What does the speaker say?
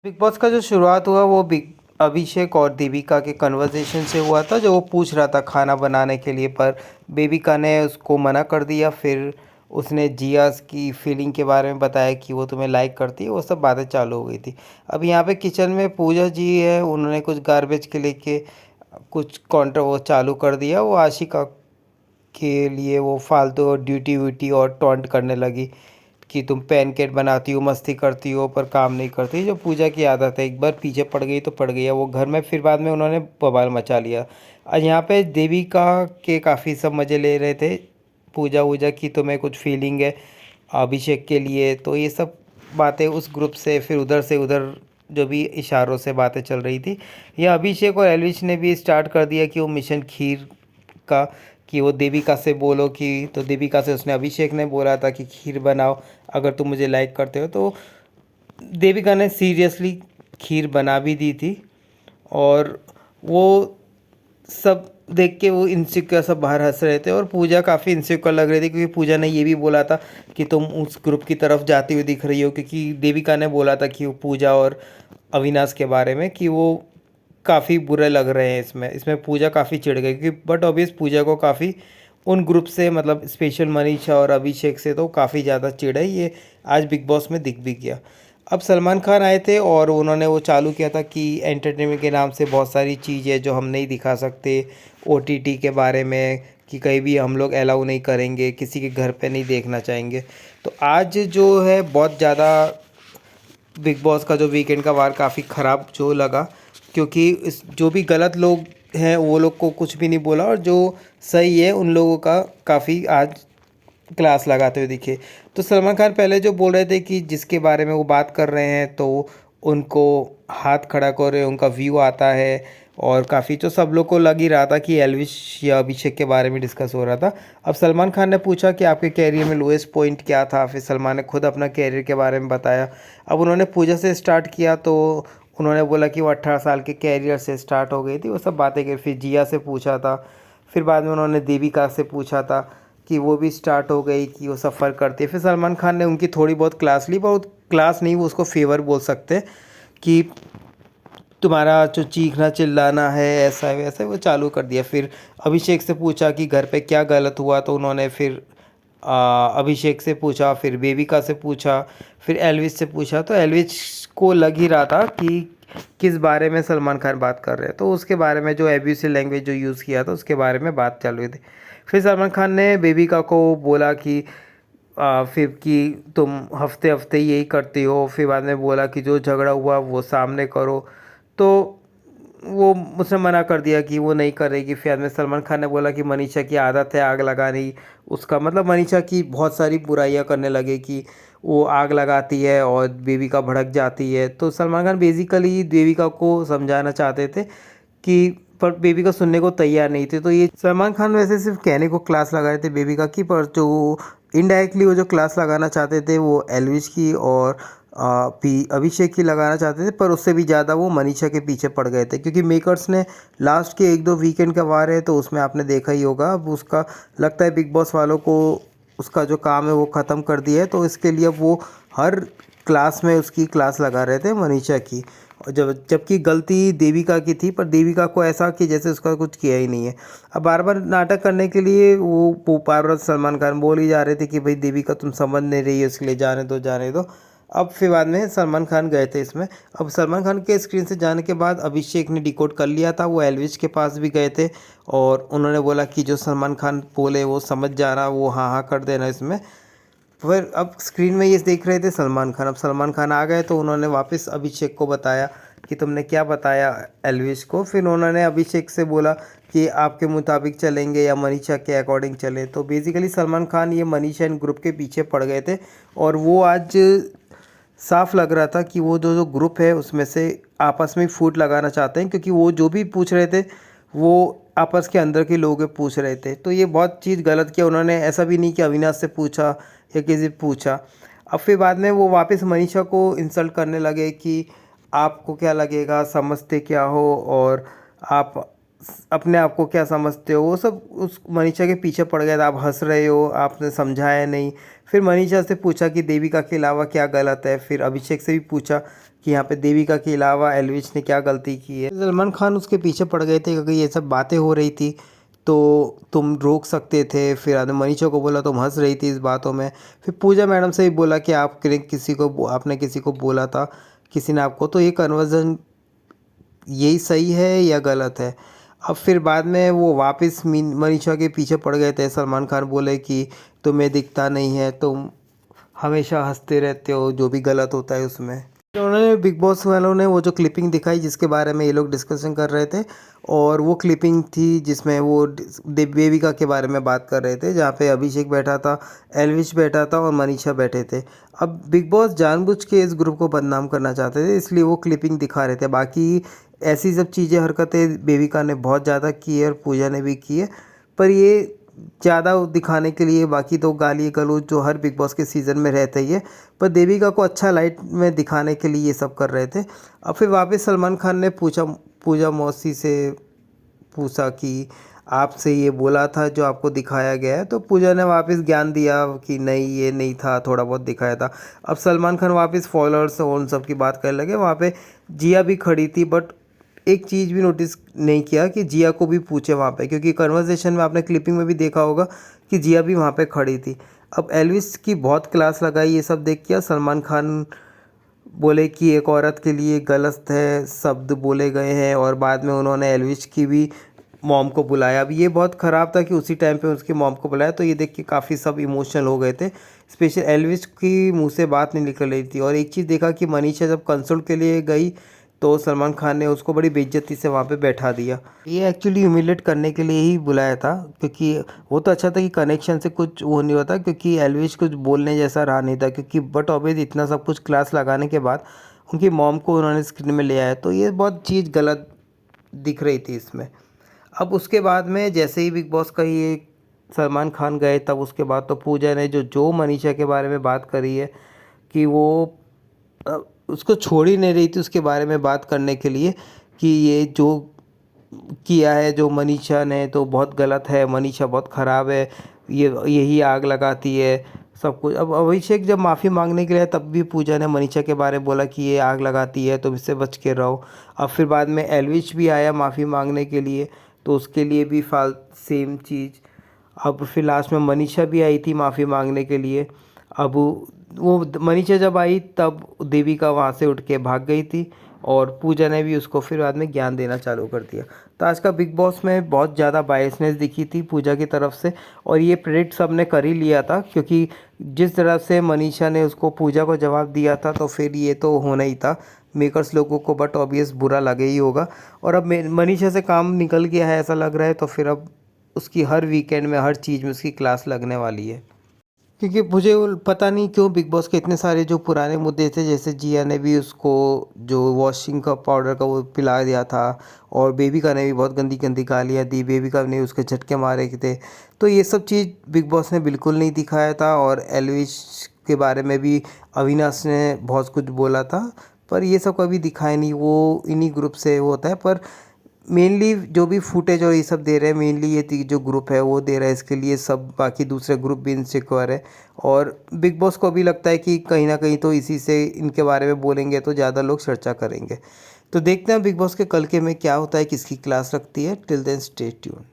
Big boss का जो शुरुआत हुआ वो बिग अभिषेक और देविका के कन्वर्सेशन से हुआ था, जो वो पूछ रहा था खाना बनाने के लिए, पर बेबिका ने उसको मना कर दिया। फिर उसने जिया की फीलिंग के बारे में बताया कि वो तुम्हें लाइक करती है, वो सब बातें चालू हो गई थी। अब यहाँ पे किचन में पूजा जी है, उन्होंने कुछ गार्बेज के लेके कुछ काउंटर वो चालू कर दिया। वो आशिका के लिए वो फालतू ड्यूटी व्यूटी और टॉन्ट करने लगी कि तुम पैनकेक बनाती हो, मस्ती करती हो, पर काम नहीं करती, जो पूजा की आदत है। एक बार पीछे पड़ गई तो पड़ गई है वो घर में। फिर बाद में उन्होंने बवाल मचा लिया। और यहाँ पे देविका के काफ़ी सब मज़े ले रहे थे, पूजा वूजा की तुम्हें कुछ फीलिंग है अभिषेक के लिए, तो ये सब बातें उस ग्रुप से फिर उधर से उधर जो भी इशारों से बातें चल रही थी। यह अभिषेक और एलविश ने भी स्टार्ट कर दिया कि वो मिशन खीर का, कि वो देविका से बोलो कि, तो देविका से उसने अभिषेक ने बोला था कि खीर बनाओ अगर तुम मुझे लाइक करते हो। तो देविका ने सीरियसली खीर बना भी दी थी। और वो सब देख के वो इनसिक्योर सब बाहर हंस रहे थे, और पूजा काफ़ी इनसिक्योर लग रही थी, क्योंकि पूजा ने ये भी बोला था कि तुम उस ग्रुप की तरफ जाती हुई दिख रही हो, क्योंकि देविका ने बोला था कि वो पूजा और अविनाश के बारे में कि वो काफ़ी बुरे लग रहे हैं इसमें इसमें पूजा काफ़ी चिढ़ गई, क्योंकि बट ऑब्वियस पूजा को काफ़ी उन ग्रुप से, मतलब स्पेशल मनीषा और अभिषेक से तो काफ़ी ज़्यादा चिढ़ है। ये आज बिग बॉस में दिख भी गया। अब सलमान खान आए थे और उन्होंने वो चालू किया था कि एंटरटेनमेंट के नाम से बहुत सारी चीज़ें जो हम नहीं दिखा सकते, ओटीटी के बारे में, कि कहीं भी हम लोग अलाउ नहीं करेंगे, किसी के घर पे नहीं देखना चाहेंगे। तो आज जो है बहुत ज़्यादा बिग बॉस का जो वीकेंड का वार काफ़ी ख़राब जो लगा, क्योंकि इस जो भी गलत लोग हैं वो लोग को कुछ भी नहीं बोला, और जो सही है उन लोगों का काफ़ी आज क्लास लगाते हुए दिखे। तो सलमान खान पहले जो बोल रहे थे कि जिसके बारे में वो बात कर रहे हैं तो उनको हाथ खड़ा कर उनका व्यू आता है, और काफ़ी तो सब लोग को लग ही रहा था कि एल्विश या अभिषेक के बारे में डिस्कस हो रहा था। अब सलमान खान ने पूछा कि आपके कैरियर में लोएस्ट पॉइंट क्या था, फिर सलमान ने खुद अपना कैरियर के बारे में बताया। अब उन्होंने पूजा से स्टार्ट किया, तो उन्होंने बोला कि वो 18 साल के कैरियर से स्टार्ट हो गई थी, वो सब बातें कर। फिर जिया से पूछा था, फिर बाद में उन्होंने देविका से पूछा था कि वो भी स्टार्ट हो गई कि वो सफ़र करती है। फिर सलमान खान ने उनकी थोड़ी बहुत क्लास ली, बहुत क्लास नहीं, वो उसको फेवर बोल सकते हैं, कि तुम्हारा जो चीखना चिल्लाना है ऐसा है वैसा है, वो चालू कर दिया। फिर अभिषेक से पूछा कि घर पे क्या गलत हुआ, तो उन्होंने फिर अभिषेक से पूछा, फिर बेबिका से पूछा, फिर एल्विश से पूछा। तो एल्विश को लग ही रहा था कि किस बारे में सलमान खान बात कर रहे हैं, तो उसके बारे में जो एब्यूसिव लैंग्वेज जो यूज़ किया था उसके बारे में बात चल रही थी। फिर सलमान खान ने बेबिका को बोला कि फिर कि तुम हफ्ते हफ्ते यही करती हो। फिर बाद में बोला कि जो झगड़ा हुआ वो सामने करो, तो वो उसने मना कर दिया कि वो नहीं करेगी। फिर बाद में सलमान खान ने बोला कि मनीषा की आदत है आग लगानी, उसका मतलब मनीषा की बहुत सारी बुराइयां करने लगे, कि वो आग लगाती है और बेबिका भड़क जाती है। तो सलमान खान बेसिकली देविका को समझाना चाहते थे कि, पर बेबिका सुनने को तैयार नहीं थी। तो ये सलमान खान वैसे सिर्फ कहने को क्लास लगा रहे थे बेबिका की, पर जो इनडायरेक्टली वो जो क्लास लगाना चाहते थे वो एल्विश की और भी अभिषेक की लगाना चाहते थे, पर उससे भी ज़्यादा वो मनीषा के पीछे पड़ गए थे, क्योंकि मेकर्स ने लास्ट के एक दो वीकेंड का वार है तो उसमें आपने देखा ही होगा। अब उसका लगता है बिग बॉस वालों को उसका जो काम है वो ख़त्म कर दिया है, तो इसके लिए अब वो हर क्लास में उसकी क्लास लगा रहे थे मनीषा की। और जबकि गलती देविका की थी, पर देविका को ऐसा कि जैसे उसका कुछ किया ही नहीं है। अब बार बार नाटक करने के लिए वो बार बार सलमान खान बोल ही जा रहे थे कि भाई देविका तुम समझ नहीं रही है, इसके लिए जाने दो जाने दो। अब फिर बाद में सलमान खान गए थे इसमें। अब सलमान खान के स्क्रीन से जाने के बाद अभिषेक ने डिकोड कर लिया था, वो एल्विश के पास भी गए थे, और उन्होंने बोला कि जो सलमान खान बोले वो समझ जाना, वो हाँ हाँ कर देना इसमें। फिर अब स्क्रीन में ये देख रहे थे सलमान खान। अब सलमान खान आ गए तो उन्होंने वापस अभिषेक को बताया कि तुमने क्या बताया एल्विश को। फिर उन्होंने अभिषेक से बोला कि आपके मुताबिक चलेंगे या मनीषा के अकॉर्डिंग चलें। तो बेसिकली सलमान खान ये मनीषा इन ग्रुप के पीछे पड़ गए थे, और वो आज साफ लग रहा था कि वो जो जो ग्रुप है उसमें से आपस में फूट लगाना चाहते हैं, क्योंकि वो जो भी पूछ रहे थे वो आपस के अंदर के लोग पूछ रहे थे। तो ये बहुत चीज़ गलत किया उन्होंने। ऐसा भी नहीं कि अविनाश से पूछा या किसी से पूछा। अब फिर बाद में वो वापस मनीषा को इंसल्ट करने लगे कि आपको क्या लगेगा, समझते क्या हो, और आप अपने आप को क्या समझते हो, वो सब उस मनीषा के पीछे पड़ गया था। आप हंस रहे हो, आपने समझाया नहीं। फिर मनीषा से पूछा कि देविका के अलावा क्या गलत है। फिर अभिषेक से भी पूछा कि यहाँ पे देविका के अलावा एल्विश ने क्या गलती की है। सलमान खान उसके पीछे पड़ गए थे क्योंकि ये सब बातें हो रही थी, तो तुम रोक सकते थे। फिर आपने मनीषा को बोला, तुम हंस रही थी इस बातों में। फिर पूजा मैडम से भी बोला कि आपने किसी को बोला था, किसी ने आपको, तो ये कन्वर्जन यही सही है या गलत है। अब फिर बाद में वो वापस मनीषा के पीछे पड़ गए थे। सलमान खान बोले कि तुम्हें दिखता नहीं है, तुम हमेशा हंसते रहते हो जो भी गलत होता है उसमें। तो उन्होंने बिग बॉस वालों ने वो जो क्लिपिंग दिखाई जिसके बारे में ये लोग डिस्कशन कर रहे थे, और वो क्लिपिंग थी जिसमें वो देविका के बारे में बात कर रहे थे, जहाँ पे अभिषेक बैठा था, एल्विश बैठा था और मनीषा बैठे थे। अब बिग बॉस जानबूझ के इस ग्रुप को बदनाम करना चाहते थे, इसलिए वो क्लिपिंग दिखा रहे थे। बाकी ऐसी सब चीज़ें, हरकतें देविका ने बहुत ज़्यादा की है और पूजा ने भी की है, पर ये ज़्यादा दिखाने के लिए, बाकी तो गाली गलौज जो हर बिग बॉस के सीज़न में रहता ही है, पर देविका को अच्छा लाइट में दिखाने के लिए ये सब कर रहे थे। अब फिर वापस सलमान खान ने पूजा मौसी से पूछा कि आपसे ये बोला था जो आपको दिखाया गया है, तो पूजा ने वापस ज्ञान दिया कि नहीं, ये नहीं था, थोड़ा बहुत दिखाया था। अब सलमान खान वापस फॉलोअर्स और उन सब की बात करने लगे। वहाँ पे जिया भी खड़ी थी, बट एक चीज़ भी नोटिस नहीं किया कि जिया को भी पूछे वहाँ पे, क्योंकि कन्वर्सेशन में आपने क्लिपिंग में भी देखा होगा कि जिया भी वहाँ पे खड़ी थी। अब एल्विस की बहुत क्लास लगाई ये सब देख के। सलमान खान बोले कि एक औरत के लिए गलत है शब्द बोले गए हैं, और बाद में उन्होंने एल्विश की भी मॉम को बुलाया। अब ये बहुत ख़राब था कि उसी टाइम पे उसकी मॉम को बुलाया, तो ये देख के काफ़ी सब इमोशनल हो गए थे। स्पेशल एल्विश की मुंह से बात नहीं निकल रही थी। और एक चीज़ देखा कि मनीषा जब कंसल्ट के लिए गई, तो सलमान खान ने उसको बड़ी बेइज्जती से वहाँ पे बैठा दिया। ये एक्चुअली ह्यूमिलेट करने के लिए ही बुलाया था, क्योंकि वो तो अच्छा था कि कनेक्शन से कुछ वो नहीं होता, क्योंकि एल्विश कुछ बोलने जैसा रहा नहीं था, क्योंकि बट ऑब्वियस इतना सब कुछ क्लास लगाने के बाद उनकी मॉम को उन्होंने स्क्रीन में ले आया, तो ये बहुत चीज़ गलत दिख रही थी इसमें। अब उसके बाद में जैसे ही बिग बॉस का ये सलमान खान गए, तब उसके बाद तो पूजा ने जो मनीषा के बारे में बात करी है कि वो अ, उसको छोड़ ही नहीं रही थी उसके बारे में बात करने के लिए, कि ये जो किया है जो मनीषा ने, तो बहुत गलत है, मनीषा बहुत ख़राब है, ये यही आग लगाती है सब कुछ। अब अभिषेक जब माफ़ी मांगने के लिए, तब भी पूजा ने मनीषा के बारे में बोला कि ये आग लगाती है, तुम इससे बच के रहो। अब फिर बाद में एल्विश भी आया माफ़ी मांगने के लिए, तो उसके लिए भी सेम चीज़। अब फिर लास्ट में मनीषा भी आई थी माफ़ी मांगने के लिए। अब वो मनीषा जब आई, तब देविका वहाँ से उठ के भाग गई थी, और पूजा ने भी उसको फिर बाद में ज्ञान देना चालू कर दिया। तो आज का बिग बॉस में बहुत ज़्यादा बायसनेस दिखी थी पूजा की तरफ से, और ये प्रेडिक्ट सब ने कर ही लिया था, क्योंकि जिस तरह से मनीषा ने उसको पूजा को जवाब दिया था, तो फिर ये तो होना ही था मेकर्स लोगों को, बट ऑब्वियस बुरा लगे ही होगा। और अब मनीषा से काम निकल गया है ऐसा लग रहा है, तो फिर अब उसकी हर वीकेंड में, हर चीज़ में उसकी क्लास लगने वाली है। क्योंकि मुझे पता नहीं क्यों बिग बॉस के इतने सारे जो पुराने मुद्दे थे, जैसे जिया ने भी उसको जो वॉशिंग का पाउडर का वो पिला दिया था, और बेबिका ने भी बहुत गंदी गंदी गालियाँ दी, बेबिका ने उसके झटके मारे थे, तो ये सब चीज़ बिग बॉस ने बिल्कुल नहीं दिखाया था। और एल्विश के बारे में भी अविनाश ने बहुत कुछ बोला था, पर ये सब कभी दिखाया नहीं, वो इन्हीं ग्रुप से वो होता है। पर मेनली जो भी फुटेज और ये सब दे रहे हैं, मेनली ये जो ग्रुप है वो दे रहा है इसके लिए, सब बाकी दूसरे ग्रुप भी इनसिक्योर है। और बिग बॉस को भी लगता है कि कहीं ना कहीं तो इसी से इनके बारे में बोलेंगे तो ज़्यादा लोग चर्चा करेंगे। तो देखते हैं बिग बॉस के कल के में क्या होता है, किसकी क्लास रखती है। Till then stay tune.